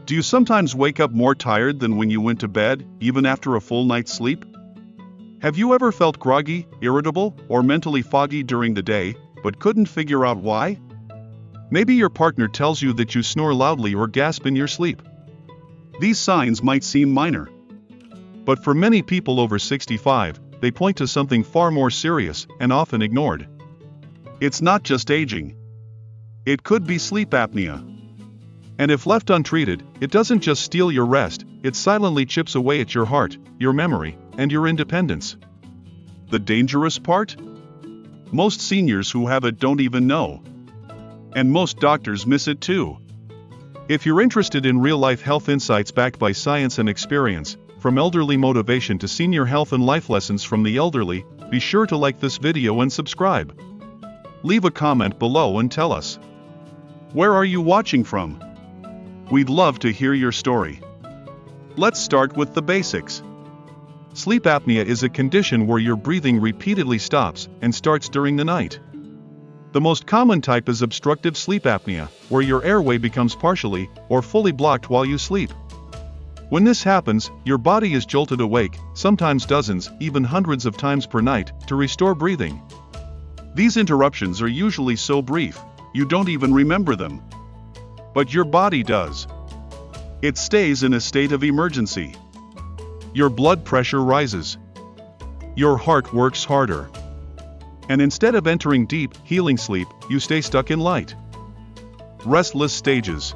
Do you sometimes wake up more tired than when you went to bed, even after a full night's sleep? Have you ever felt groggy, irritable, or mentally foggy during the day, but couldn't figure out why? Maybe your partner tells you that you snore loudly or gasp in your sleep. These signs might seem minor, but for many people over 65, they point to something far more serious and often ignored. It's not just aging. It could be sleep apnea. And if left untreated, it doesn't just steal your rest, it silently chips away at your heart, your memory, and your independence. The dangerous part? Most seniors who have it don't even know. And most doctors miss it too. If you're interested in real-life health insights backed by science and experience, from elderly motivation to senior health and life lessons from the elderly, be sure to like this video and subscribe. Leave a comment below and tell us. Where are you watching from? We'd love to hear your story. Let's start with the basics. Sleep apnea is a condition where your breathing repeatedly stops and starts during the night. The most common type is obstructive sleep apnea, where your airway becomes partially or fully blocked while you sleep. When this happens, your body is jolted awake, sometimes dozens, even hundreds of times per night, to restore breathing. These interruptions are usually so brief, you don't even remember them. But your body does. It stays in a state of emergency. Your blood pressure rises. Your heart works harder. And instead of entering deep, healing sleep, you stay stuck in light, restless stages.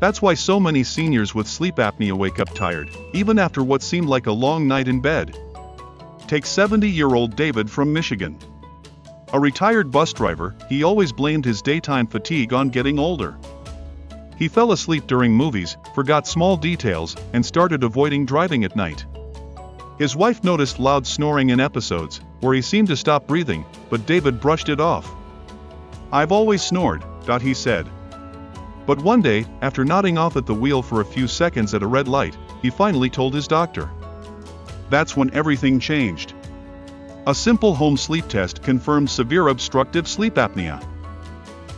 That's why so many seniors with sleep apnea wake up tired, even after what seemed like a long night in bed. Take 70-year-old David from Michigan. A retired bus driver, he always blamed his daytime fatigue on getting older. He fell asleep during movies, forgot small details, and started avoiding driving at night. His wife noticed loud snoring in episodes, where he seemed to stop breathing, but David brushed it off. "I've always snored," he said. But one day, after nodding off at the wheel for a few seconds at a red light, he finally told his doctor. That's when everything changed. A simple home sleep test confirmed severe obstructive sleep apnea.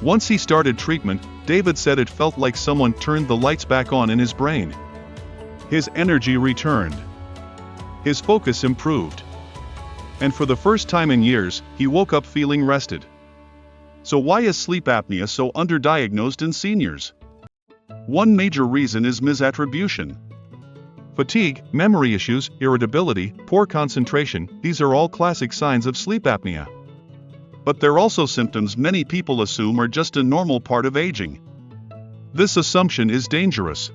Once he started treatment, David said it felt like someone turned the lights back on in his brain. His energy returned. His focus improved. And for the first time in years, he woke up feeling rested. So why is sleep apnea so underdiagnosed in seniors? One major reason is misattribution. Fatigue, memory issues, irritability, poor concentration, these are all classic signs of sleep apnea. But they're also symptoms many people assume are just a normal part of aging. This assumption is dangerous.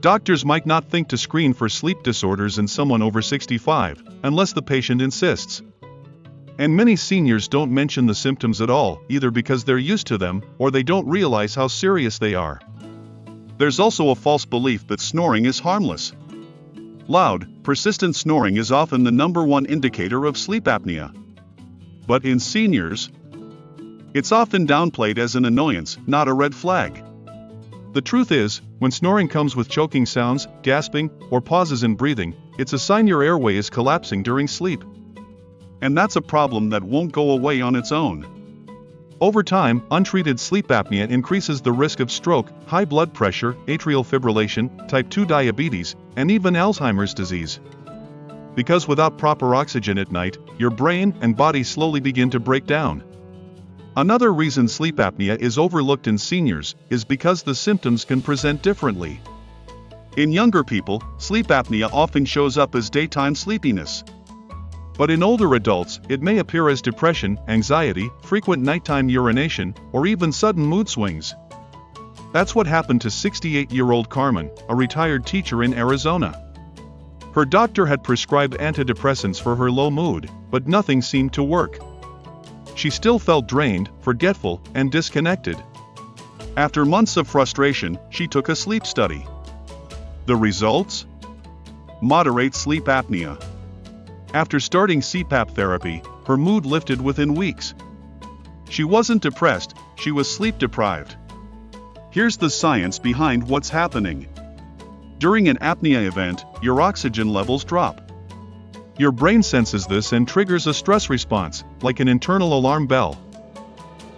Doctors might not think to screen for sleep disorders in someone over 65, unless the patient insists. And many seniors don't mention the symptoms at all, either because they're used to them, or they don't realize how serious they are. There's also a false belief that snoring is harmless. Loud, persistent snoring is often the #1 indicator of sleep apnea. But in seniors, it's often downplayed as an annoyance, not a red flag. The truth is, when snoring comes with choking sounds, gasping, or pauses in breathing, it's a sign your airway is collapsing during sleep. And that's a problem that won't go away on its own. Over time, untreated sleep apnea increases the risk of stroke, high blood pressure, atrial fibrillation, type 2 diabetes, and even Alzheimer's disease. Because without proper oxygen at night, your brain and body slowly begin to break down. Another reason sleep apnea is overlooked in seniors is because the symptoms can present differently. In younger people, sleep apnea often shows up as daytime sleepiness. But in older adults, it may appear as depression, anxiety, frequent nighttime urination, or even sudden mood swings. That's what happened to 68-year-old Carmen, a retired teacher in Arizona. Her doctor had prescribed antidepressants for her low mood, but nothing seemed to work. She still felt drained, forgetful, and disconnected. After months of frustration, she took a sleep study. The results? Moderate sleep apnea. After starting CPAP therapy, her mood lifted within weeks. She wasn't depressed, she was sleep deprived. Here's the science behind what's happening. During an apnea event, your oxygen levels drop. Your brain senses this and triggers a stress response, like an internal alarm bell.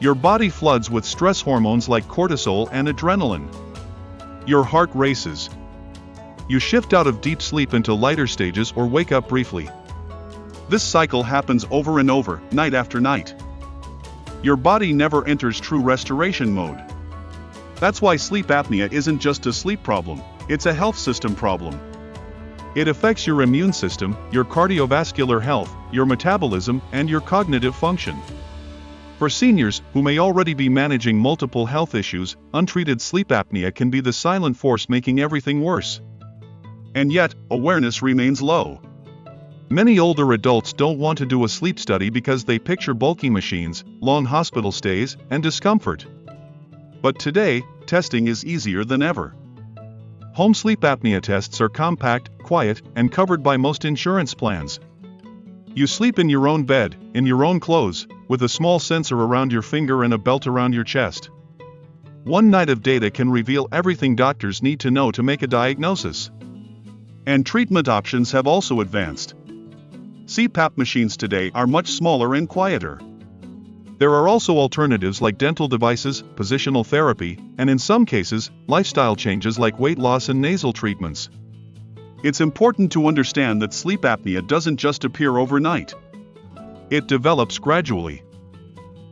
Your body floods with stress hormones like cortisol and adrenaline. Your heart races. You shift out of deep sleep into lighter stages or wake up briefly. This cycle happens over and over, night after night. Your body never enters true restoration mode. That's why sleep apnea isn't just a sleep problem, it's a health system problem. It affects your immune system, your cardiovascular health, your metabolism, and your cognitive function. For seniors who may already be managing multiple health issues, untreated sleep apnea can be the silent force making everything worse. And yet, awareness remains low. Many older adults don't want to do a sleep study because they picture bulky machines, long hospital stays, and discomfort. But today, testing is easier than ever. Home sleep apnea tests are compact, quiet, and covered by most insurance plans. You sleep in your own bed, in your own clothes, with a small sensor around your finger and a belt around your chest. One night of data can reveal everything doctors need to know to make a diagnosis. And treatment options have also advanced. CPAP machines today are much smaller and quieter. There are also alternatives like dental devices, positional therapy, and in some cases, lifestyle changes like weight loss and nasal treatments. It's important to understand that sleep apnea doesn't just appear overnight. It develops gradually.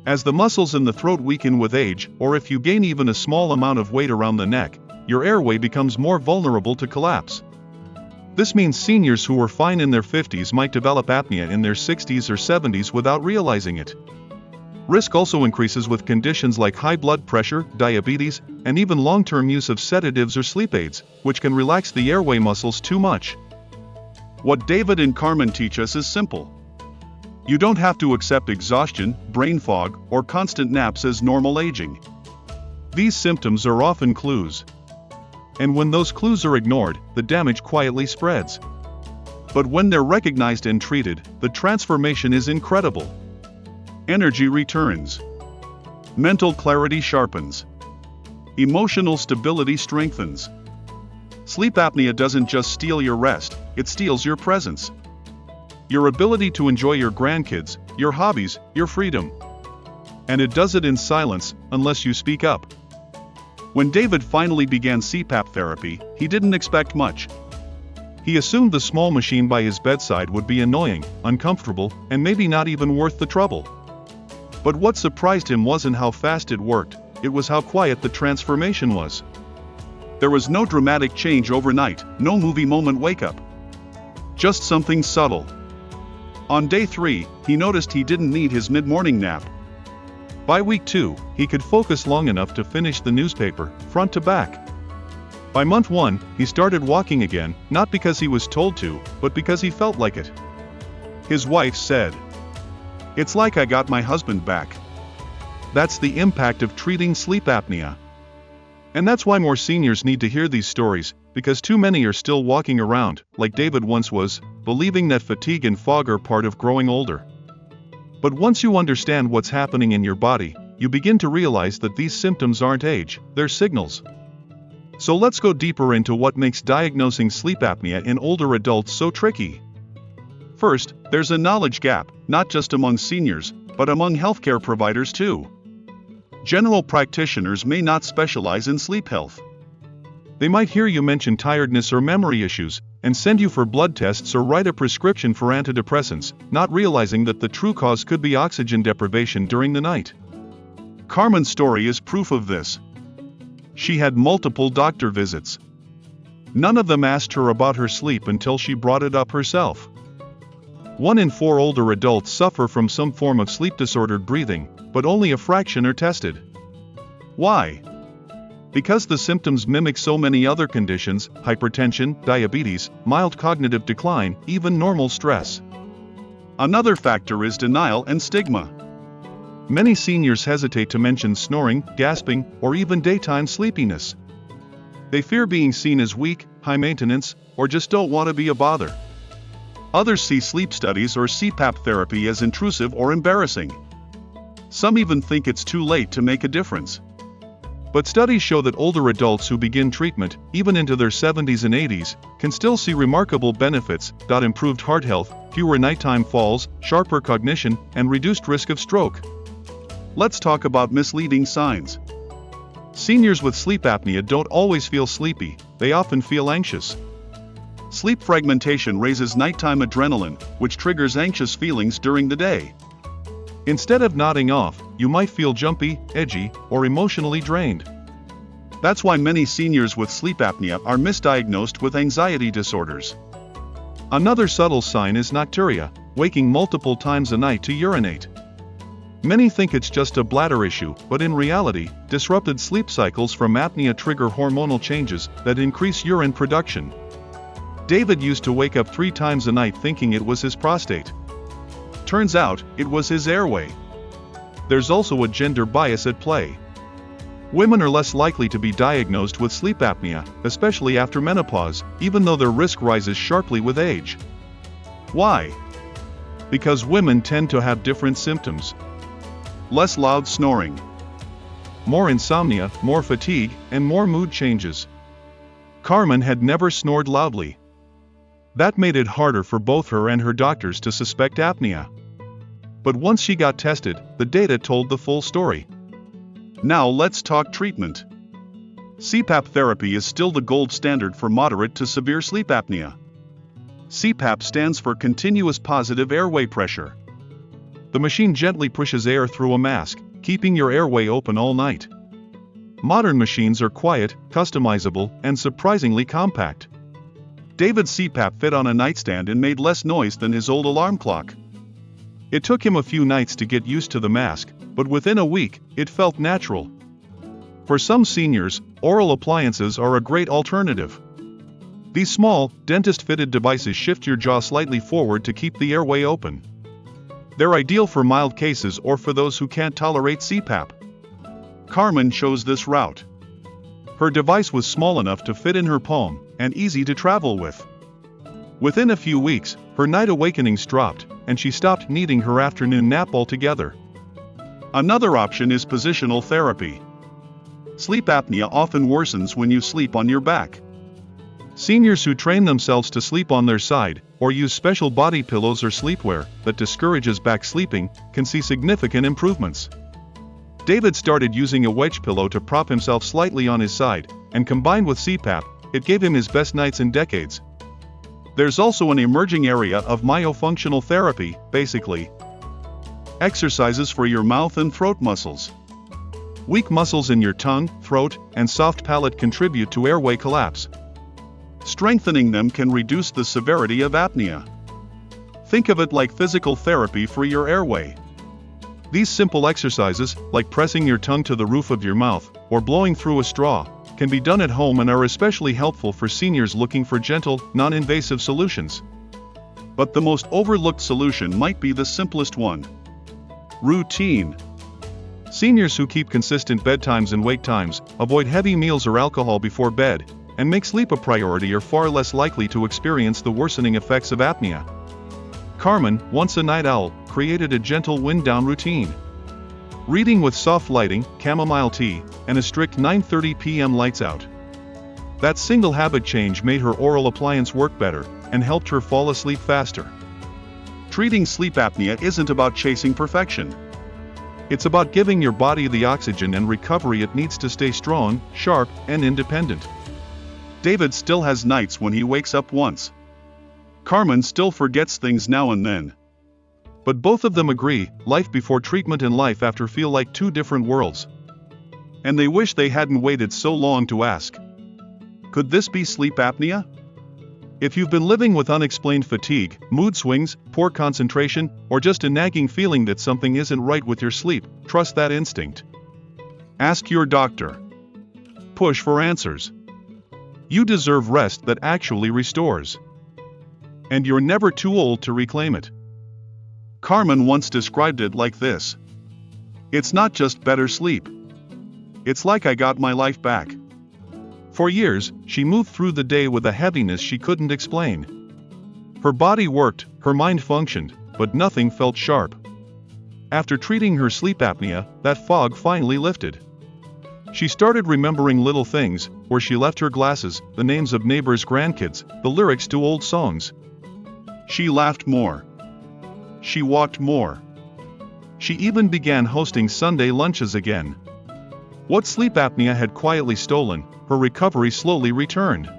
As the muscles in the throat weaken with age, or if you gain even a small amount of weight around the neck, your airway becomes more vulnerable to collapse. This means seniors who were fine in their 50s might develop apnea in their 60s or 70s without realizing it. Risk also increases with conditions like high blood pressure, diabetes, and even long-term use of sedatives or sleep aids, which can relax the airway muscles too much. What David and Carmen teach us is simple. You don't have to accept exhaustion, brain fog, or constant naps as normal aging. These symptoms are often clues. And when those clues are ignored, the damage quietly spreads. But when they're recognized and treated, the transformation is incredible. Energy returns. Mental clarity sharpens. Emotional stability strengthens. Sleep apnea doesn't just steal your rest, it steals your presence. Your ability to enjoy your grandkids, your hobbies, your freedom. And it does it in silence, unless you speak up. When David finally began CPAP therapy, he didn't expect much. He assumed the small machine by his bedside would be annoying, uncomfortable, and maybe not even worth the trouble. But what surprised him wasn't how fast it worked, it was how quiet the transformation was. There was no dramatic change overnight, no movie moment wake-up. Just something subtle. On day 3, he noticed he didn't need his mid-morning nap. By week 2, he could focus long enough to finish the newspaper, front to back. By month 1, he started walking again, not because he was told to, but because he felt like it. His wife said, "It's like I got my husband back." That's the impact of treating sleep apnea. And that's why more seniors need to hear these stories, because too many are still walking around, like David once was, believing that fatigue and fog are part of growing older. But once you understand what's happening in your body, you begin to realize that these symptoms aren't age, they're signals. So let's go deeper into what makes diagnosing sleep apnea in older adults so tricky. First, there's a knowledge gap, not just among seniors, but among healthcare providers too. General practitioners may not specialize in sleep health. They might hear you mention tiredness or memory issues, and send you for blood tests or write a prescription for antidepressants, not realizing that the true cause could be oxygen deprivation during the night. Carmen's story is proof of this. She had multiple doctor visits. None of them asked her about her sleep until she brought it up herself. 1 in 4 older adults suffer from some form of sleep-disordered breathing, but only a fraction are tested. Why? Because the symptoms mimic so many other conditions: hypertension, diabetes, mild cognitive decline, even normal stress. Another factor is denial and stigma. Many seniors hesitate to mention snoring, gasping, or even daytime sleepiness. They fear being seen as weak, high maintenance, or just don't want to be a bother. Others see sleep studies or CPAP therapy as intrusive or embarrassing. Some even think it's too late to make a difference. But studies show that older adults who begin treatment, even into their 70s and 80s, can still see remarkable benefits: improved heart health, fewer nighttime falls, sharper cognition, and reduced risk of stroke. Let's talk about misleading signs. Seniors with sleep apnea don't always feel sleepy, they often feel anxious. Sleep fragmentation raises nighttime adrenaline, which triggers anxious feelings during the day. Instead of nodding off, you might feel jumpy, edgy, or emotionally drained. That's why many seniors with sleep apnea are misdiagnosed with anxiety disorders. Another subtle sign is nocturia, waking multiple times a night to urinate. Many think it's just a bladder issue, but in reality, disrupted sleep cycles from apnea trigger hormonal changes that increase urine production. David used to wake up 3 times a night thinking it was his prostate. Turns out, it was his airway. There's also a gender bias at play. Women are less likely to be diagnosed with sleep apnea, especially after menopause, even though their risk rises sharply with age. Why? Because women tend to have different symptoms. Less loud snoring, more insomnia, more fatigue, and more mood changes. Carmen had never snored loudly. That made it harder for both her and her doctors to suspect apnea. But once she got tested, the data told the full story. Now let's talk treatment. CPAP therapy is still the gold standard for moderate to severe sleep apnea. CPAP stands for continuous positive airway pressure. The machine gently pushes air through a mask, keeping your airway open all night. Modern machines are quiet, customizable, and surprisingly compact. David's CPAP fit on a nightstand and made less noise than his old alarm clock. It took him a few nights to get used to the mask, but within a week, it felt natural. For some seniors, oral appliances are a great alternative. These small, dentist-fitted devices shift your jaw slightly forward to keep the airway open. They're ideal for mild cases or for those who can't tolerate CPAP. Carmen chose this route. Her device was small enough to fit in her palm, and easy to travel with. Within a few weeks, her night awakenings dropped, and she stopped needing her afternoon nap altogether. Another option is positional therapy. Sleep apnea often worsens when you sleep on your back. Seniors who train themselves to sleep on their side, or use special body pillows or sleepwear that discourages back sleeping, can see significant improvements. David started using a wedge pillow to prop himself slightly on his side, and combined with CPAP, it gave him his best nights in decades. There's also an emerging area of myofunctional therapy, basically exercises for your mouth and throat muscles. Weak muscles in your tongue, throat, and soft palate contribute to airway collapse. Strengthening them can reduce the severity of apnea. Think of it like physical therapy for your airway. These simple exercises, like pressing your tongue to the roof of your mouth, or blowing through a straw, can be done at home and are especially helpful for seniors looking for gentle, non-invasive solutions. But the most overlooked solution might be the simplest one. Routine. Seniors who keep consistent bedtimes and wake times, avoid heavy meals or alcohol before bed, and make sleep a priority are far less likely to experience the worsening effects of apnea. Carmen, once a night owl, created a gentle wind-down routine. Reading with soft lighting, chamomile tea, and a strict 9:30 p.m. lights out. That single habit change made her oral appliance work better, and helped her fall asleep faster. Treating sleep apnea isn't about chasing perfection. It's about giving your body the oxygen and recovery it needs to stay strong, sharp, and independent. David still has nights when he wakes up once. Carmen still forgets things now and then. But both of them agree, life before treatment and life after feel like two different worlds. And they wish they hadn't waited so long to ask. Could this be sleep apnea? If you've been living with unexplained fatigue, mood swings, poor concentration, or just a nagging feeling that something isn't right with your sleep, trust that instinct. Ask your doctor. Push for answers. You deserve rest that actually restores. And you're never too old to reclaim it. Carmen once described it like this. It's not just better sleep. It's like I got my life back. For years, she moved through the day with a heaviness she couldn't explain. Her body worked, her mind functioned, but nothing felt sharp. After treating her sleep apnea, that fog finally lifted. She started remembering little things, where she left her glasses, the names of neighbors' grandkids, the lyrics to old songs. She laughed more. She walked more. She even began hosting Sunday lunches again. What sleep apnea had quietly stolen, her recovery slowly returned.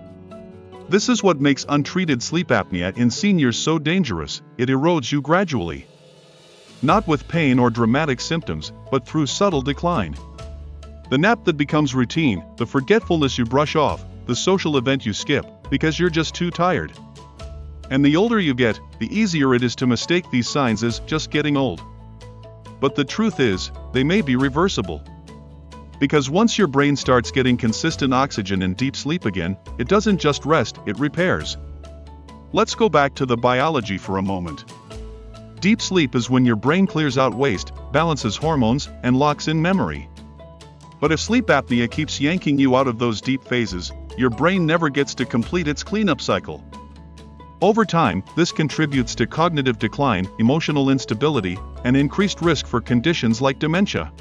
This is what makes untreated sleep apnea in seniors so dangerous: it erodes you gradually. Not with pain or dramatic symptoms, but through subtle decline. The nap that becomes routine, the forgetfulness you brush off, the social event you skip, because you're just too tired. And the older you get, the easier it is to mistake these signs as just getting old. But the truth is, they may be reversible. Because once your brain starts getting consistent oxygen and deep sleep again, it doesn't just rest, it repairs. Let's go back to the biology for a moment. Deep sleep is when your brain clears out waste, balances hormones, and locks in memory. But if sleep apnea keeps yanking you out of those deep phases, your brain never gets to complete its cleanup cycle. Over time, this contributes to cognitive decline, emotional instability, and increased risk for conditions like dementia.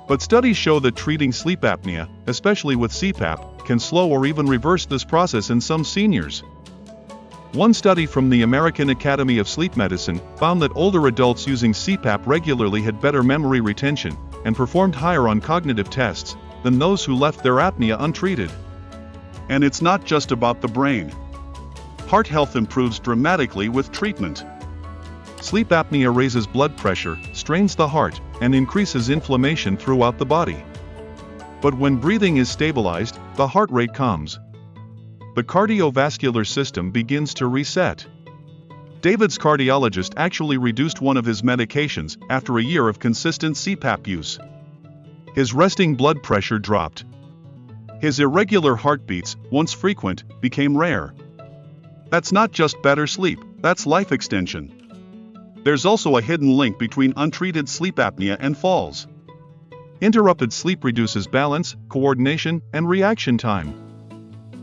But studies show that treating sleep apnea, especially with CPAP, can slow or even reverse this process in some seniors. One study from the American Academy of Sleep Medicine found that older adults using CPAP regularly had better memory retention and performed higher on cognitive tests than those who left their apnea untreated. And it's not just about the brain. Heart health improves dramatically with treatment. Sleep apnea raises blood pressure, strains the heart, and increases inflammation throughout the body. But when breathing is stabilized, the heart rate calms. The cardiovascular system begins to reset. David's cardiologist actually reduced one of his medications after a year of consistent CPAP use. His resting blood pressure dropped. His irregular heartbeats, once frequent, became rare. That's not just better sleep, that's life extension. There's also a hidden link between untreated sleep apnea and falls. Interrupted sleep reduces balance, coordination, and reaction time.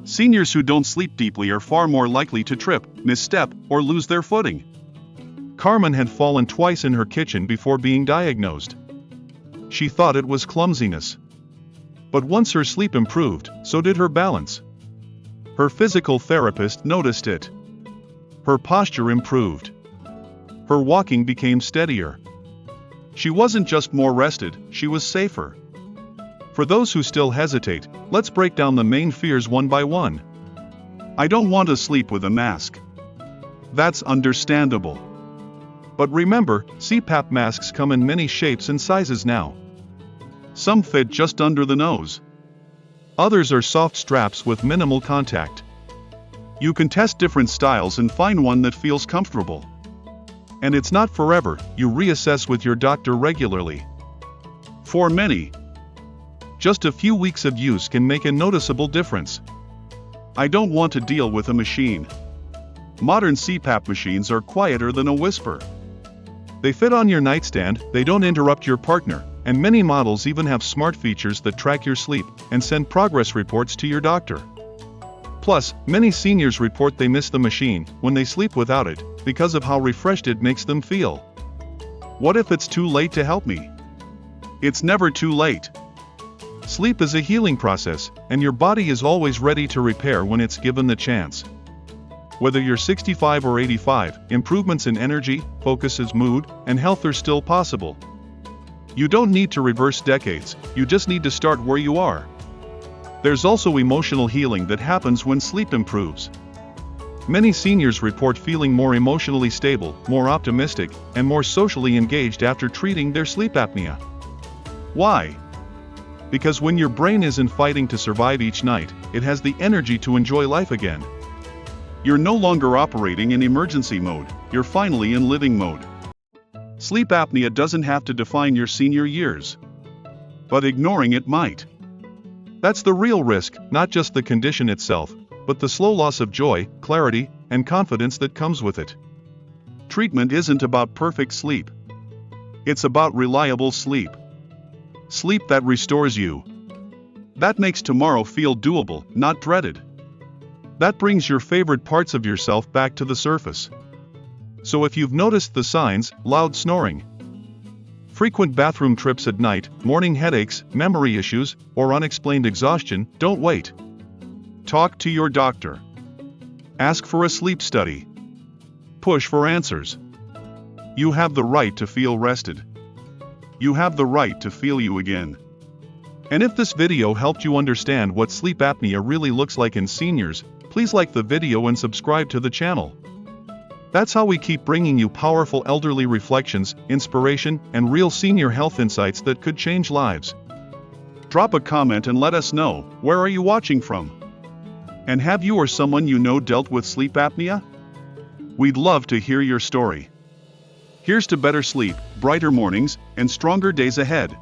Seniors who don't sleep deeply are far more likely to trip, misstep, or lose their footing. Carmen had fallen twice in her kitchen before being diagnosed. She thought it was clumsiness. But once her sleep improved, so did her balance. Her physical therapist noticed it. Her posture improved. Her walking became steadier. She wasn't just more rested, she was safer. For those who still hesitate, let's break down the main fears one by one. I don't want to sleep with a mask. That's understandable. But remember, CPAP masks come in many shapes and sizes now. Some fit just under the nose. Others are soft straps with minimal contact. You can test different styles and find one that feels comfortable. And it's not forever, you reassess with your doctor regularly. For many, just a few weeks of use can make a noticeable difference. I don't want to deal with a machine. Modern CPAP machines are quieter than a whisper. They fit on your nightstand, they don't interrupt your partner, and many models even have smart features that track your sleep and send progress reports to your doctor. Plus, many seniors report they miss the machine when they sleep without it because of how refreshed it makes them feel. What if it's too late to help me? It's never too late. Sleep is a healing process, and your body is always ready to repair when it's given the chance. Whether you're 65 or 85, improvements in energy, focuses, mood, and health are still possible. You don't need to reverse decades, you just need to start where you are. There's also emotional healing that happens when sleep improves. Many seniors report feeling more emotionally stable, more optimistic, and more socially engaged after treating their sleep apnea. Why? Because when your brain isn't fighting to survive each night, it has the energy to enjoy life again. You're no longer operating in emergency mode, you're finally in living mode. Sleep apnea doesn't have to define your senior years. But ignoring it might. That's the real risk, not just the condition itself, but the slow loss of joy, clarity, and confidence that comes with it. Treatment isn't about perfect sleep. It's about reliable sleep. Sleep that restores you. That makes tomorrow feel doable, not dreaded. That brings your favorite parts of yourself back to the surface. So if you've noticed the signs, loud snoring, frequent bathroom trips at night, morning headaches, memory issues, or unexplained exhaustion, don't wait. Talk to your doctor. Ask for a sleep study. Push for answers. You have the right to feel rested. You have the right to feel you again. And if this video helped you understand what sleep apnea really looks like in seniors, please like the video and subscribe to the channel. That's how we keep bringing you powerful elderly reflections, inspiration, and real senior health insights that could change lives. Drop a comment and let us know, where are you watching from? And have you or someone you know dealt with sleep apnea? We'd love to hear your story. Here's to better sleep, brighter mornings, and stronger days ahead.